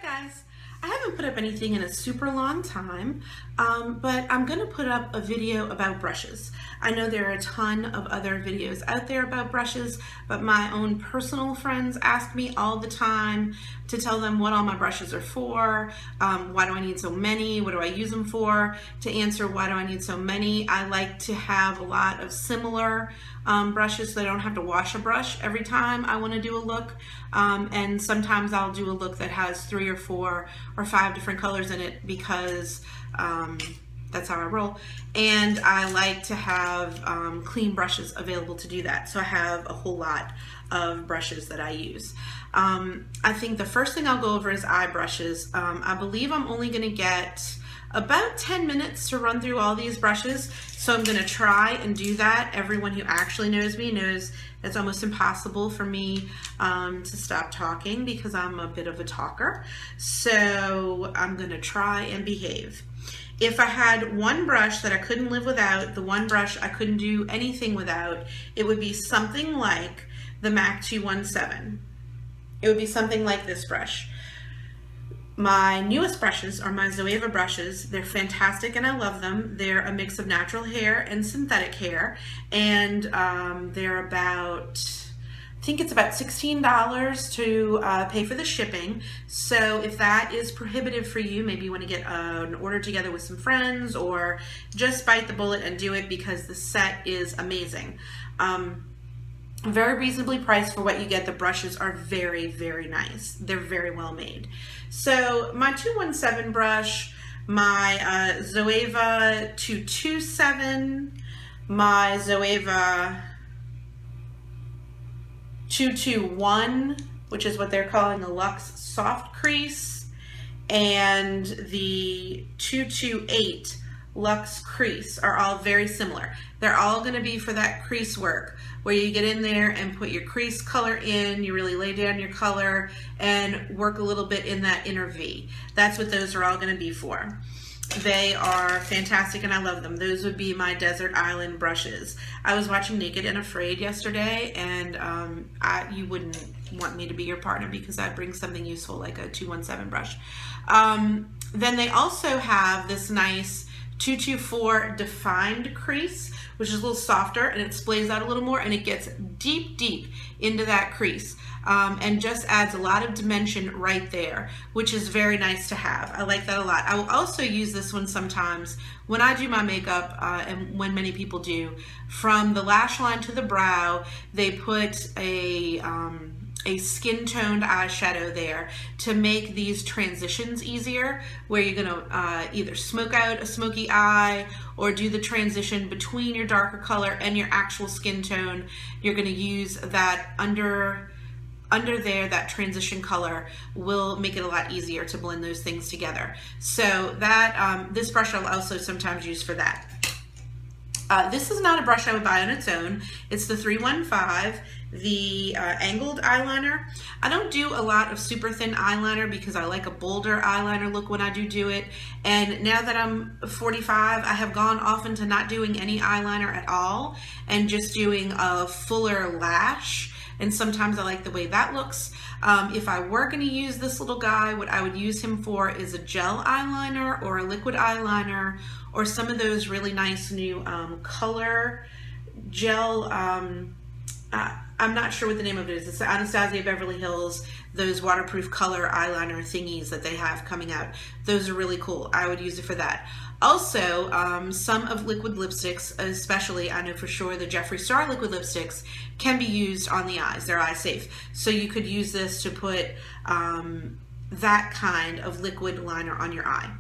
guys, I haven't put up anything in a super long time, but I'm going to put up a video about brushes. I know there are a ton of other videos out there about brushes, but my own personal friends ask me all the time to tell them what all my brushes are for, why do I need so many, what do I use them for. To answer why do I need so many, I like to have a lot of similar brushes so I don't have to wash a brush every time I want to do a look, and sometimes I'll do a look that has 3 or 4 or 5 different colors in it because that's how I roll, and I like to have clean brushes available to do that. So I have a whole lot of brushes that I use. I think the first thing I'll go over is eye brushes. I believe I'm only going to get about 10 minutes to run through all these brushes, so I'm going to try and do that. Everyone who actually knows me knows it's almost impossible for me to stop talking because I'm a bit of a talker. So I'm going to try and behave. If I had one brush that I couldn't live without, the one brush I couldn't do anything without, it would be something like the MAC 217. It would be something like this brush. My newest brushes are my Zoeva brushes. They're fantastic and I love them. They're a mix of natural hair and synthetic hair, and they're about, I think it's about $16 to pay for the shipping. So if that is prohibitive for you, maybe you want to get an order together with some friends, or just bite the bullet and do it because the set is amazing. Very reasonably priced for what you get. The brushes are very, very nice. They're very well made. So my 217 brush, my Zoeva 227, my Zoeva 221, which is what they're calling a Luxe Soft Crease, and the 228 Luxe Crease are all very similar. They're all going to be for that crease work where you get in there and put your crease color in, you really lay down your color and work a little bit in that inner V. That's what those are all going to be for. They are fantastic and I love them. Those would be my Desert Island brushes. I was watching Naked and Afraid yesterday, and you wouldn't want me to be your partner because I'd bring something useful like a 217 brush. Then they also have this nice 224 defined crease, which is a little softer and it splays out a little more and it gets deep, deep into that crease, and just adds a lot of dimension right there, which is very nice to have. I like that a lot. I will also use this one sometimes when I do my makeup, and when many people do. From the lash line to the brow, they put a skin-toned eyeshadow there to make these transitions easier, where you're gonna either smoke out a smoky eye or do the transition between your darker color and your actual skin tone. You're gonna use that under there, that transition color will make it a lot easier to blend those things together. So that this brush I'll also sometimes use for that. This is not a brush I would buy on its own. It's the 315, the angled eyeliner. I don't do a lot of super thin eyeliner because I like a bolder eyeliner look when I do it. And now that I'm 45, I have gone off into not doing any eyeliner at all and just doing a fuller lash. And sometimes I like the way that looks. If I were going to use this little guy, what I would use him for is a gel eyeliner or a liquid eyeliner, or some of those really nice new color gel. I'm not sure what the name of it is. It's the Anastasia Beverly Hills, those waterproof color eyeliner thingies that they have coming out. Those are really cool. I would use it for that. Also, some of liquid lipsticks, especially I know for sure the Jeffree Star liquid lipsticks, can be used on the eyes. They're eye safe. So you could use this to put that kind of liquid liner on your eye.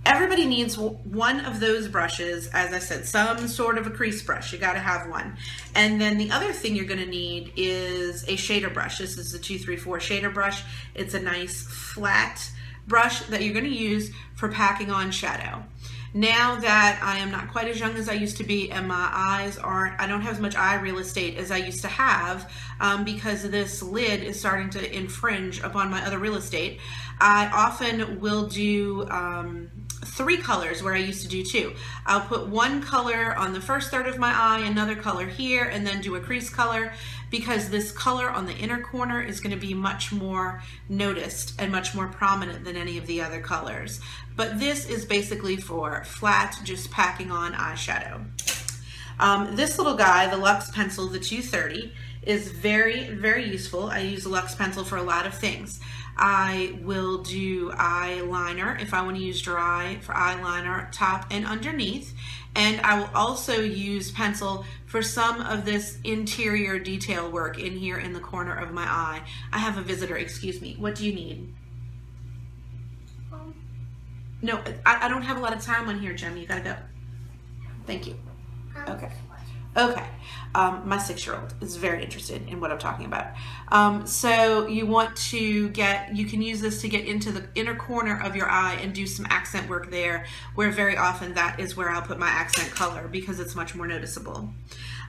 Everybody needs one of those brushes. As I said, some sort of a crease brush. You got to have one. And then the other thing you're going to need is a shader brush. This is the 234 shader brush. It's a nice flat brush that you're going to use for packing on shadow. Now that I am not quite as young as I used to be and my eyes I don't have as much eye real estate as I used to have, because this lid is starting to infringe upon my other real estate, I often will do 3 colors where I used to do 2. I'll put one color on the first third of my eye, another color here, and then do a crease color, because this color on the inner corner is going to be much more noticed and much more prominent than any of the other colors. But this is basically for flat, just packing on eyeshadow. This little guy, the Luxe pencil, the 230, is very, very useful. I use a Luxe pencil for a lot of things. I will do eyeliner if I want to use dry for eyeliner top and underneath, and I will also use pencil for some of this interior detail work in here in the corner of my eye. I have a visitor, excuse me. What do you need? No, I don't have a lot of time on here, Jem. You gotta go. Thank you. Okay. Okay. My 6-year-old is very interested in what I'm talking about. So you want to you can use this to get into the inner corner of your eye and do some accent work there, where very often that is where I'll put my accent color because it's much more noticeable.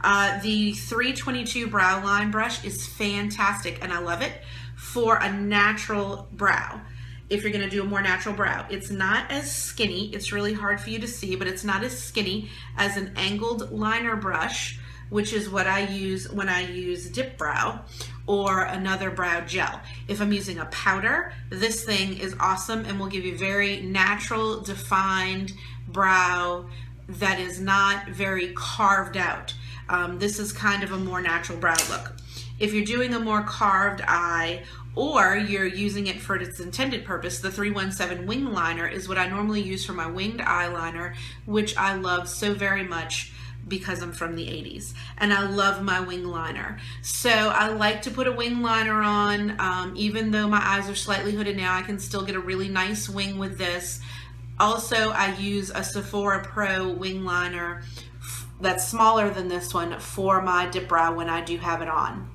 The 322 brow line brush is fantastic, and I love it for a natural brow. If you're going to do a more natural brow, it's not as skinny. It's really hard for you to see, but it's not as skinny as an angled liner brush, which is what I use when I use Dip Brow or another brow gel. If I'm using a powder, this thing is awesome and will give you very natural, defined brow that is not very carved out. This is kind of a more natural brow look. If you're doing a more carved eye, or you're using it for its intended purpose, the 317 wing liner is what I normally use for my winged eyeliner, which I love so very much because I'm from the 80s and I love my wing liner. So I like to put a wing liner on. Even though my eyes are slightly hooded now, I can still get a really nice wing with this. Also, I use a Sephora Pro wing liner that's smaller than this one for my dip brow when I do have it on.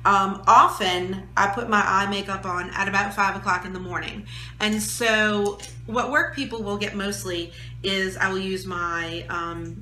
Often I put my eye makeup on at about 5 o'clock in the morning. And so what work people will get mostly is I will use my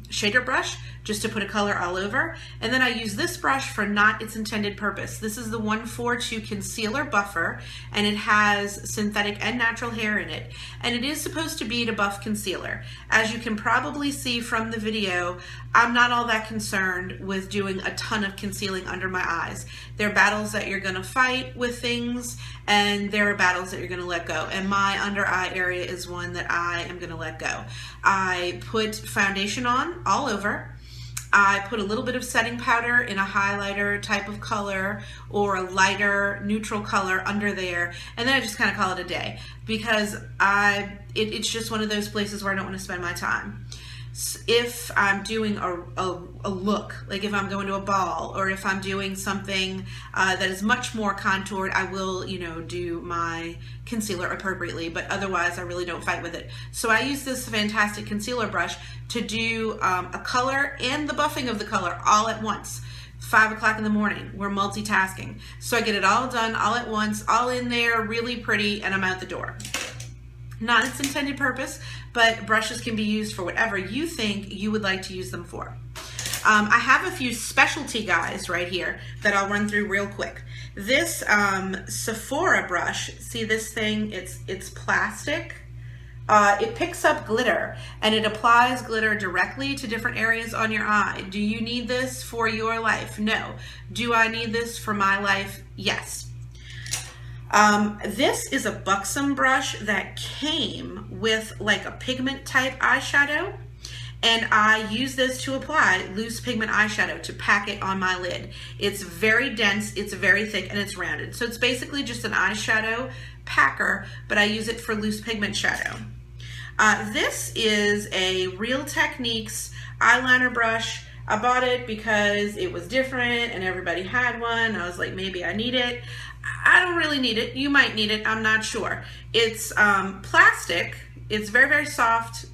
shader brush just to put a color all over. And then I use this brush for not its intended purpose. This is the 142 Concealer Buffer, and it has synthetic and natural hair in it. And it is supposed to be to buff concealer. As you can probably see from the video, I'm not all that concerned with doing a ton of concealing under my eyes. There are battles that you're gonna fight with things, and there are battles that you're gonna let go. And my under eye area is one that I am gonna let go. I put foundation on all over. I put a little bit of setting powder in a highlighter type of color or a lighter neutral color under there, and then I just kind of call it a day because it's just one of those places where I don't want to spend my time. If I'm doing a look, like if I'm going to a ball or if I'm doing something that is much more contoured, I will, do my concealer appropriately, but otherwise I really don't fight with it. So I use this fantastic concealer brush to do a color and the buffing of the color all at once. 5 o'clock in the morning, we're multitasking. So I get it all done all at once, all in there, really pretty, and I'm out the door. Not its intended purpose, but brushes can be used for whatever you think you would like to use them for. I have a few specialty guys right here that I'll run through real quick. This Sephora brush, see this thing, it's plastic. It picks up glitter and it applies glitter directly to different areas on your eye. Do you need this for your life? No. Do I need this for my life? Yes. This is a Buxom brush that came with like a pigment type eyeshadow, and I use this to apply loose pigment eyeshadow to pack it on my lid. It's very dense, it's very thick, and it's rounded. So it's basically just an eyeshadow packer, but I use it for loose pigment shadow. This is a Real Techniques eyeliner brush. I bought it because it was different and everybody had one. I was like, maybe I need it. I don't really need it. You might need it. I'm not sure. It's plastic. It's very, very soft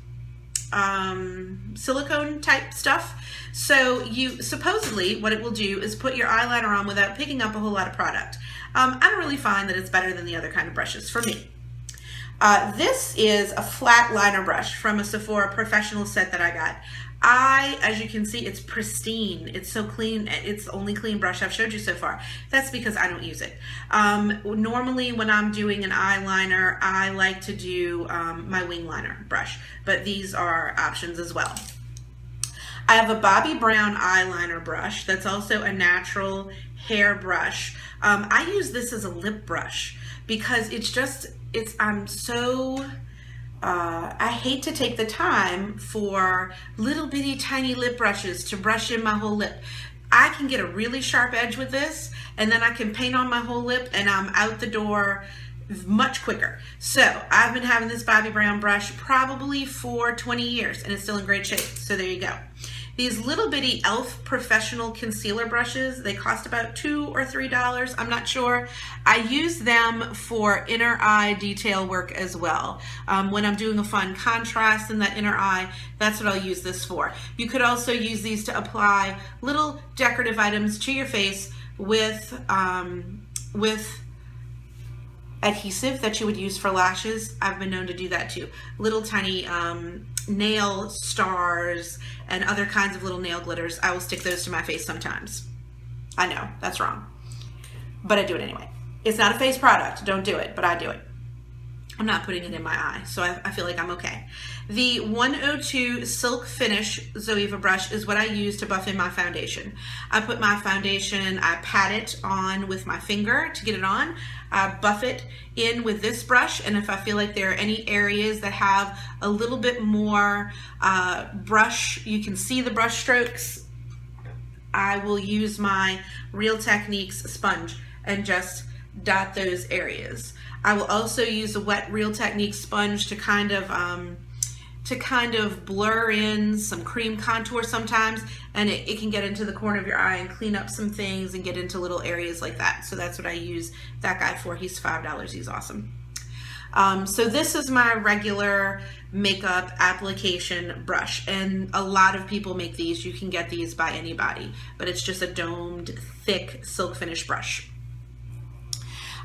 silicone type stuff. So you supposedly what it will do is put your eyeliner on without picking up a whole lot of product. I don't really find that it's better than the other kind of brushes for me. This is a flat liner brush from a Sephora professional set that I got. As you can see, it's pristine. It's so clean. It's the only clean brush I've showed you so far. That's because I don't use it. Normally when I'm doing an eyeliner, I like to do my wing liner brush, but these are options as well. I have a Bobbi Brown eyeliner brush that's also a natural hair brush. I use this as a lip brush because I hate to take the time for little bitty tiny lip brushes to brush in my whole lip. I can get a really sharp edge with this, and then I can paint on my whole lip and I'm out the door much quicker. So I've been having this Bobbi Brown brush probably for 20 years and it's still in great shape. So there you go. These little bitty e.l.f. professional concealer brushes, they cost about $2 or $3. I'm not sure. I use them for inner eye detail work as well. When I'm doing a fun contrast in that inner eye, that's what I'll use this for. You could also use these to apply little decorative items to your face with adhesive that you would use for lashes. I've been known to do that too. Little tiny nail stars and other kinds of little nail glitters. I will stick those to my face sometimes. I know, that's wrong, but I do it anyway. It's not a face product, don't do it, but I do it. I'm not putting it in my eye, so I feel like I'm okay. The 102 Silk Finish Zoeva brush is what I use to buff in my foundation. I put my foundation, I pat it on with my finger to get it on. I buff it in with this brush, and if I feel like there are any areas that have a little bit more brush, you can see the brush strokes, I will use my Real Techniques sponge and just dot those areas. I will also use a wet Real Techniques sponge to kind of blur in some cream contour sometimes, and it can get into the corner of your eye and clean up some things and get into little areas like that. So that's what I use that guy for. He's $5. He's awesome. So this is my regular makeup application brush, and a lot of people make these. You can get these by anybody, but it's just a domed, thick silk finish brush.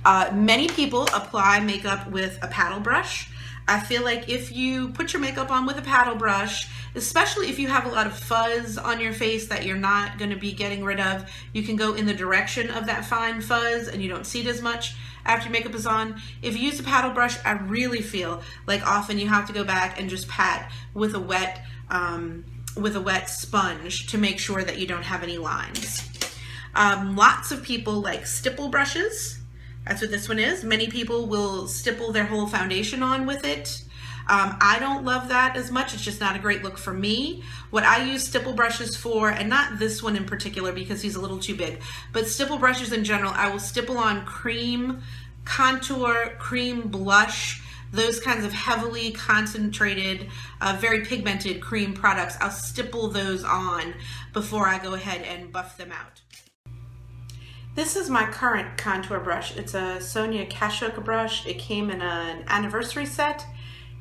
Many people apply makeup with a paddle brush. I feel like if you put your makeup on with a paddle brush, especially if you have a lot of fuzz on your face that you're not going to be getting rid of, you can go in the direction of that fine fuzz and you don't see it as much after your makeup is on. If you use a paddle brush, I really feel like often you have to go back and just pat with a wet sponge to make sure that you don't have any lines. Lots of people like stipple brushes. That's what this one is. Many people will stipple their whole foundation on with it. I don't love that as much. It's just not a great look for me. What I use stipple brushes for, and not this one in particular because he's a little too big, but stipple brushes in general, I will stipple on cream contour, cream blush, those kinds of heavily concentrated, very pigmented cream products. I'll stipple those on before I go ahead and buff them out. This is my current contour brush. It's a Sonia Kashuk brush. It came in an anniversary set.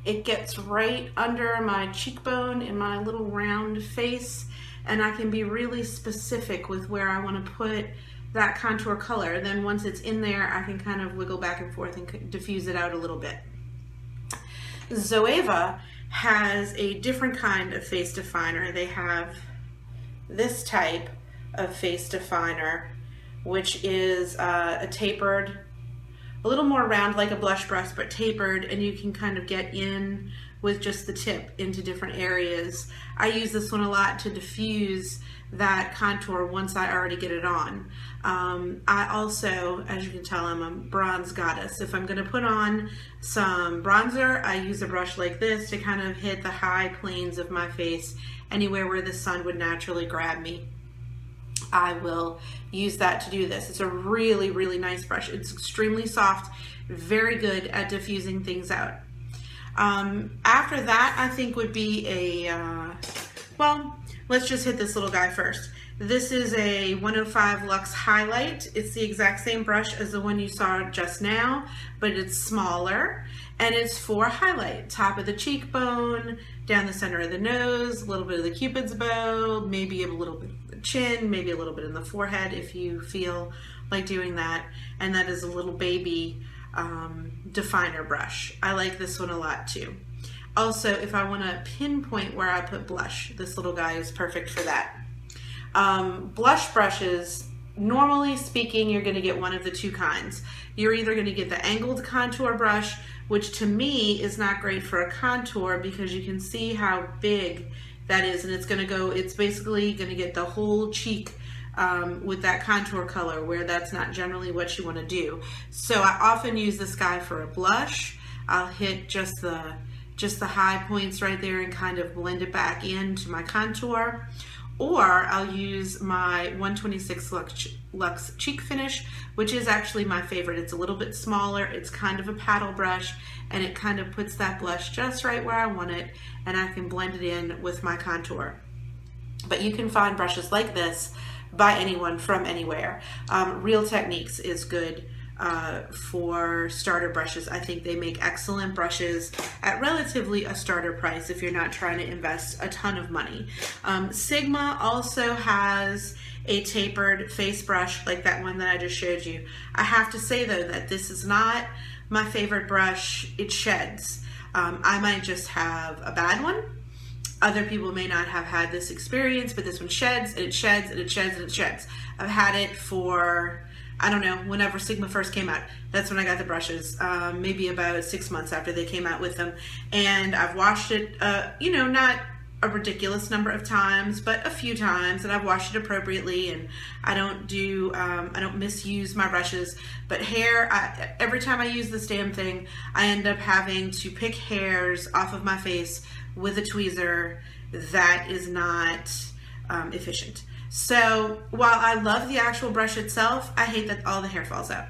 It gets right under my cheekbone in my little round face, and I can be really specific with where I want to put that contour color. Then once it's in there, I can kind of wiggle back and forth and diffuse it out a little bit. Zoeva has a different kind of face definer. They have this type of face definer, which is a tapered, a little more round like a blush brush, but tapered, and you can kind of get in with just the tip into different areas. I use this one a lot to diffuse that contour once I already get it on. I also, as you can tell, I'm a bronze goddess. If I'm gonna put on some bronzer, I use a brush like this to kind of hit the high planes of my face, anywhere where the sun would naturally grab me. I will use that to do this. It's a really, really nice brush. It's extremely soft, very good at diffusing things out. After that, I think would be a, well, let's just hit this little guy first. This is a 105 Luxe Highlight. It's the exact same brush as the one you saw just now, but it's smaller, and it's for highlight. Top of the cheekbone, down the center of the nose, a little bit of the Cupid's bow, maybe a little bit of the chin, maybe a little bit in the forehead if you feel like doing that. And that is a little baby definer brush. I like this one a lot too. Also, if I want to pinpoint where I put blush, this little guy is perfect for that. Blush brushes, normally speaking, you're going to get one of the two kinds. You're either going to get the angled contour brush, which to me is not great for a contour because you can see how big that is, and it's basically going to get the whole cheek with that contour color, where that's not generally what you want to do. So I often use this guy for a blush. I'll hit just the high points right there and kind of blend it back into my contour. Or I'll use my 126 Luxe Cheek Finish, which is actually my favorite. It's a little bit smaller, it's kind of a paddle brush, and it kind of puts that blush just right where I want it, and I can blend it in with my contour. But you can find brushes like this by anyone from anywhere. Real Techniques is good for starter brushes. I think they make excellent brushes at relatively a starter price if you're not trying to invest a ton of money. Sigma also has a tapered face brush like that one that I just showed you. I have to say though that this is not my favorite brush. It sheds. I might just have a bad one. Other people may not have had this experience, but this one sheds and it sheds and it sheds and it sheds. I've had it for, I don't know, whenever Sigma first came out. That's when I got the brushes, maybe about 6 months after they came out with them. And I've washed it, you know, not a ridiculous number of times, but a few times, and I've washed it appropriately, and I don't misuse my brushes. But hair, every time I use this damn thing, I end up having to pick hairs off of my face with a tweezer. That is not efficient. So while I love the actual brush itself, I hate that all the hair falls out.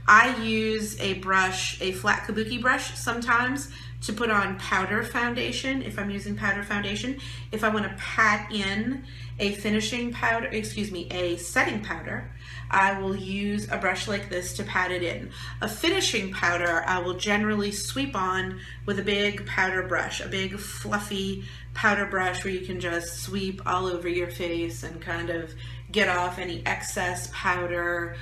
I use a brush, a flat kabuki brush sometimes, to put on powder foundation if I'm using powder foundation. If I want to pat in a finishing powder, a setting powder, I will use a brush like this to pat it in. A finishing powder I will generally sweep on with a big powder brush, a big fluffy powder brush where you can just sweep all over your face and kind of get off any excess powder.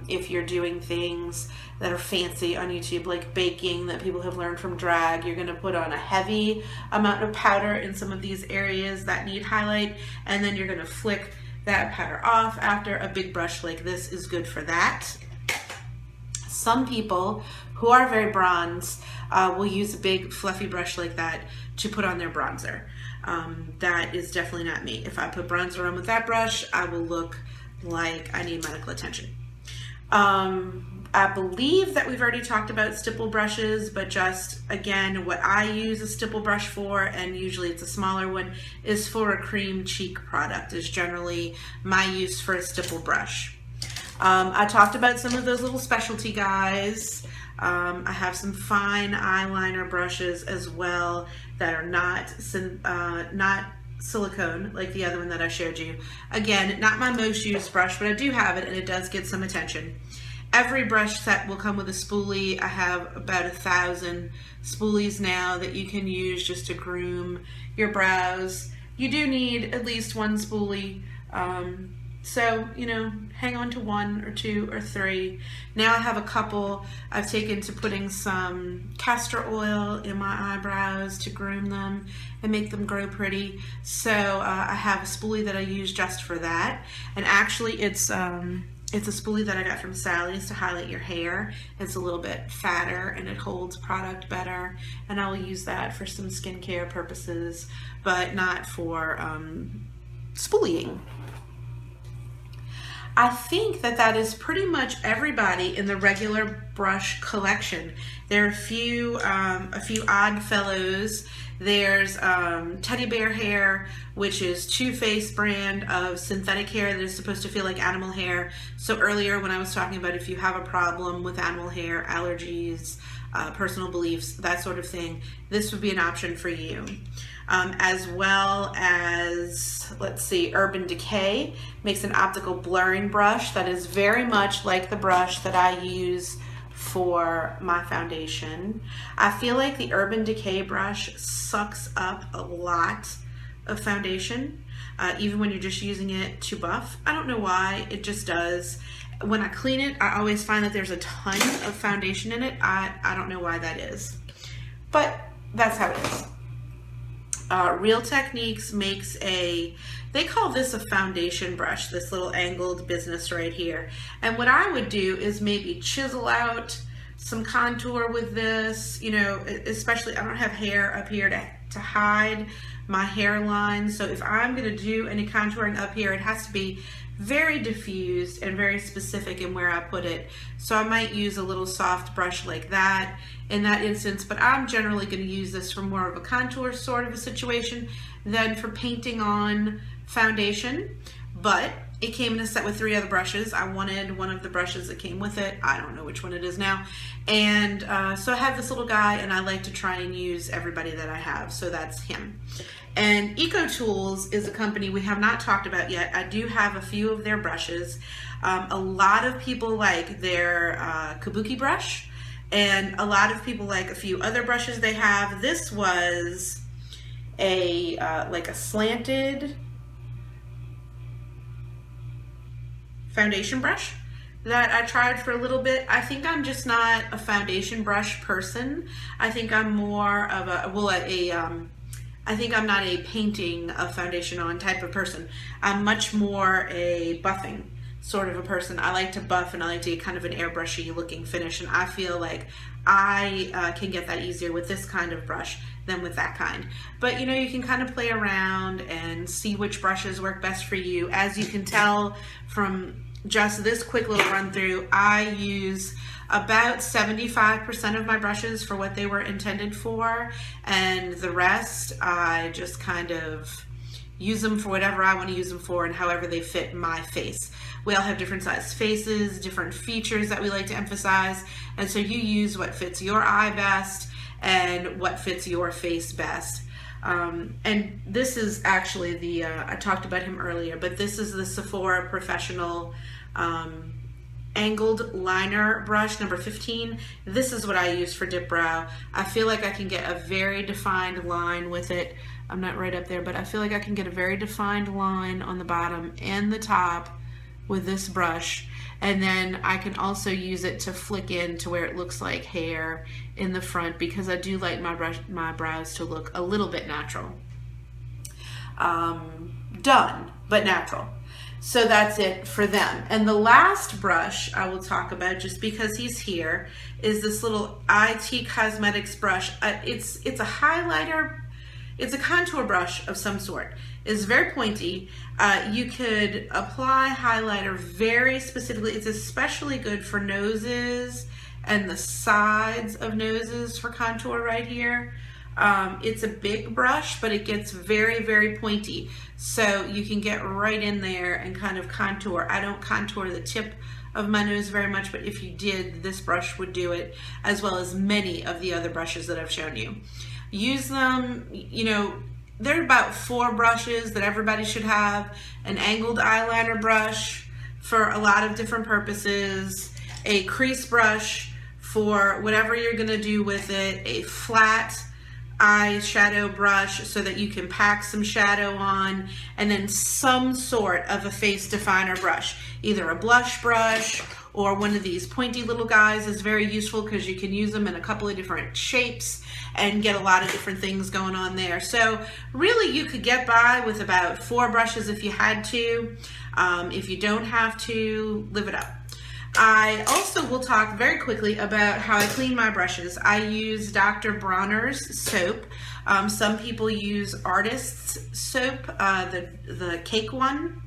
If you're doing things that are fancy on YouTube, like baking that people have learned from drag, you're going to put on a heavy amount of powder in some of these areas that need highlight, and then you're going to flick that powder off after. A big brush like this is good for that. Some people who are very bronze will use a big fluffy brush like that to put on their bronzer. That is definitely not me. If I put bronzer on with that brush, I will look like I need medical attention. I believe that we've already talked about stipple brushes, but just again, what I use a stipple brush for, and usually it's a smaller one, is for a cream cheek product, is generally my use for a stipple brush. I talked about some of those little specialty guys. I have some fine eyeliner brushes as well that are not silicone like the other one that I showed you. Again, not my most used brush, but I do have it and it does get some attention. Every brush set will come with a spoolie. I have about 1,000 spoolies now that you can use just to groom your brows. You do need at least one spoolie. So, you know, hang on to 1 or 2 or 3. Now I have a couple. I've taken to putting some castor oil in my eyebrows to groom them and make them grow pretty. So I have a spoolie that I use just for that. And actually it's a spoolie that I got from Sally's to highlight your hair. It's a little bit fatter and it holds product better. And I will use that for some skincare purposes, but not for spoolieing. I think that is pretty much everybody in the regular brush collection. There are a few odd fellows. There's Teddy Bear Hair, which is Too Faced brand of synthetic hair that is supposed to feel like animal hair. So earlier when I was talking about if you have a problem with animal hair, allergies, personal beliefs, that sort of thing, this would be an option for you. As well as, let's see, Urban Decay makes an optical blurring brush that is very much like the brush that I use for my foundation. I feel like the Urban Decay brush sucks up a lot of foundation, even when you're just using it to buff. I don't know why, it just does. When I clean it, I always find that there's a ton of foundation in it. I don't know why that is, but that's how it is. Real Techniques makes they call this a foundation brush, this little angled business right here. And what I would do is maybe chisel out some contour with this, you know, especially I don't have hair up here to hide my hairline. So if I'm going to do any contouring up here, it has to be very diffused and very specific in where I put it. So I might use a little soft brush like that in that instance, but I'm generally going to use this for more of a contour sort of a situation than for painting on foundation. But it came in a set with 3 other brushes. I wanted one of the brushes that came with it. I don't know which one it is now. And so I have this little guy, and I like to try and use everybody that I have. So that's him. And EcoTools is a company we have not talked about yet. I do have a few of their brushes. A lot of people like their Kabuki brush, and a lot of people like a few other brushes they have. This was a like a slanted foundation brush that I tried for a little bit. I think I'm just not a foundation brush person. I think I'm more of I think I'm not a painting a foundation on type of person. I'm much more a buffing sort of a person. I like to buff and I like to get kind of an airbrushy looking finish, and I feel like I can get that easier with this kind of brush than with that kind. But you know, you can kind of play around and see which brushes work best for you. As you can tell from just this quick little run through, I use about 75% of my brushes for what they were intended for, and the rest I just kind of use them for whatever I want to use them for and however they fit my face. We all have different sized faces, different features that we like to emphasize, and so you use what fits your eye best and what fits your face best. And this is actually the, I talked about him earlier, but this is the Sephora Professional angled liner brush number 15. This is what I use for dip brow. I feel like I can get a very defined line with it. I'm not right up there, but I feel like I can get a very defined line on the bottom and the top with this brush. And then I can also use it to flick in to where it looks like hair in the front, because I do like my brows to look a little bit natural. Done, but natural. So that's it for them. And the last brush I will talk about, just because he's here, is this little IT Cosmetics brush. It's a highlighter, it's a contour brush of some sort. It's very pointy. You could apply highlighter very specifically. It's especially good for noses and the sides of noses for contour right here. It's a big brush, but it gets very, very pointy. So you can get right in there and kind of contour. I don't contour the tip of my nose very much, but if you did, this brush would do it, as well as many of the other brushes that I've shown you. Use them, you know, there are about 4 brushes that everybody should have. An angled eyeliner brush for a lot of different purposes, a crease brush for whatever you're gonna do with it, a flat eyeshadow brush so that you can pack some shadow on, and then some sort of a face definer brush. Either a blush brush or one of these pointy little guys is very useful because you can use them in a couple of different shapes and get a lot of different things going on there. So really you could get by with about 4 brushes if you had to. If you don't have to, live it up. I also will talk very quickly about how I clean my brushes. I use Dr. Bronner's soap. Some people use Artist's soap, the cake one.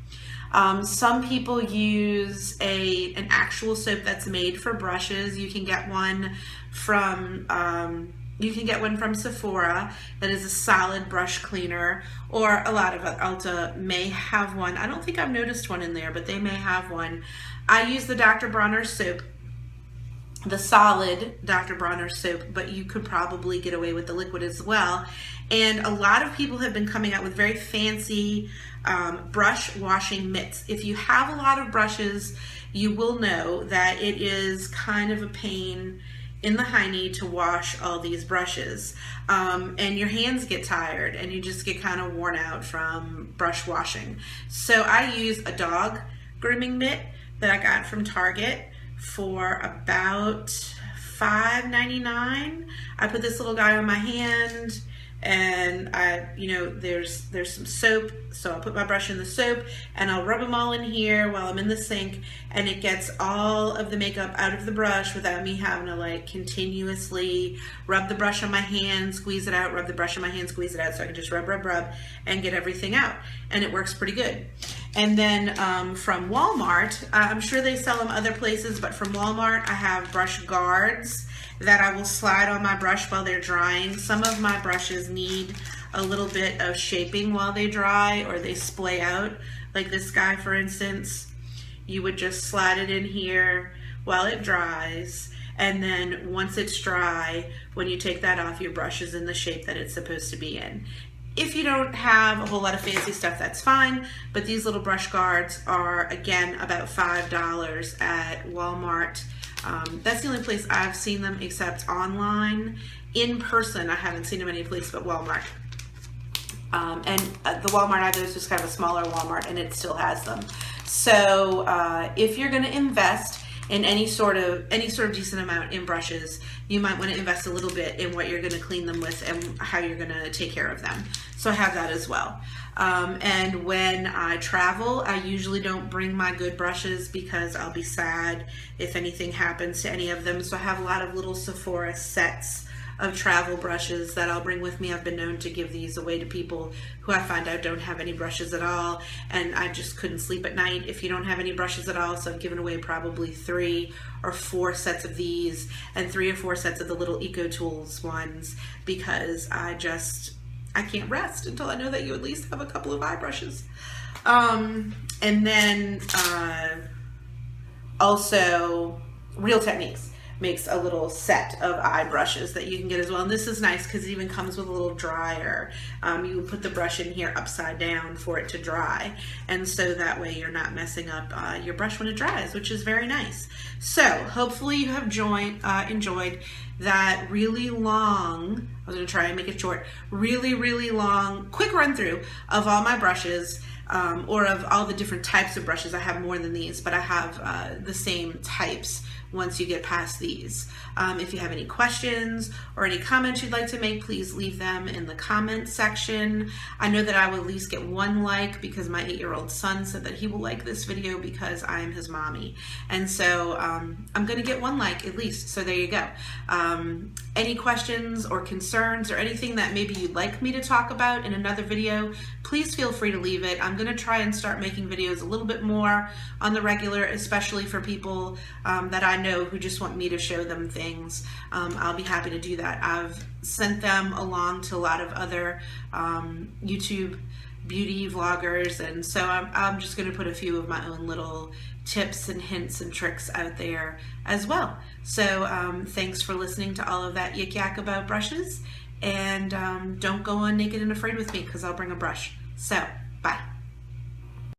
Some people use an actual soap that's made for brushes. You can get one from Sephora that is a solid brush cleaner, or a lot of Ulta may have one. I don't think I've noticed one in there, but they may have one. I use the Dr. Bronner soap, the solid Dr. Bronner soap, but you could probably get away with the liquid as well. And a lot of people have been coming out with very fancy brush washing mitts. If you have a lot of brushes, you will know that it is kind of a pain in the hiney to wash all these brushes, and your hands get tired and you just get kind of worn out from brush washing. So I use a dog grooming mitt that I got from Target for about $5.99. I put this little guy on my hand, and there's some soap, so I'll put my brush in the soap and I'll rub them all in here while I'm in the sink, and it gets all of the makeup out of the brush without me having to like continuously rub the brush on my hand, squeeze it out, rub the brush on my hand, squeeze it out. So I can just rub and get everything out, and it works pretty good. And then from Walmart, I'm sure they sell them other places, but from Walmart I have brush guards that I will slide on my brush while they're drying. Some of my brushes need a little bit of shaping while they dry, or they splay out. Like this guy, for instance, you would just slide it in here while it dries, and then once it's dry, when you take that off, your brush is in the shape that it's supposed to be in. If you don't have a whole lot of fancy stuff, that's fine, but these little brush guards are, again, about $5 at Walmart. That's the only place I've seen them, except online. In person, I haven't seen them any place but Walmart. And the Walmart I go to is just kind of a smaller Walmart, and it still has them. So if you're going to invest in any sort of decent amount in brushes, you might want to invest a little bit in what you're going to clean them with and how you're going to take care of them. So I have that as well. And when I travel, I usually don't bring my good brushes because I'll be sad if anything happens to any of them. So I have a lot of little Sephora sets of travel brushes that I'll bring with me. I've been known to give these away to people who I find out don't have any brushes at all, and I just couldn't sleep at night if you don't have any brushes at all. So I've given away probably 3 or 4 sets of these and 3 or 4 sets of the little EcoTools ones, because I can't rest until I know that you at least have a couple of eye brushes. And then also Real Techniques makes a little set of eye brushes that you can get as well. And this is nice because it even comes with a little dryer. You put the brush in here upside down for it to dry. And so that way you're not messing up your brush when it dries, which is very nice. So hopefully you have enjoyed that really long, I was gonna try and make it short, really long, quick run through of all my brushes. Or of all the different types of brushes. I have more than these, but I have the same types once you get past these. If you have any questions or any comments you'd like to make, please leave them in the comments section. I know that I will at least get 1 like because my 8-year-old son said that he will like this video because I am his mommy. And so I'm gonna get 1 like at least, so there you go. Any questions or concerns or anything that maybe you'd like me to talk about in another video, please feel free to leave it. I'm gonna try and start making videos a little bit more on the regular, especially for people that I know who just want me to show them things. I'll be happy to do that. I've sent them along to a lot of other YouTube beauty vloggers, and so I'm just going to put a few of my own little tips and hints and tricks out there as well. So thanks for listening to all of that yik yak about brushes, and don't go on Naked and Afraid with me because I'll bring a brush. So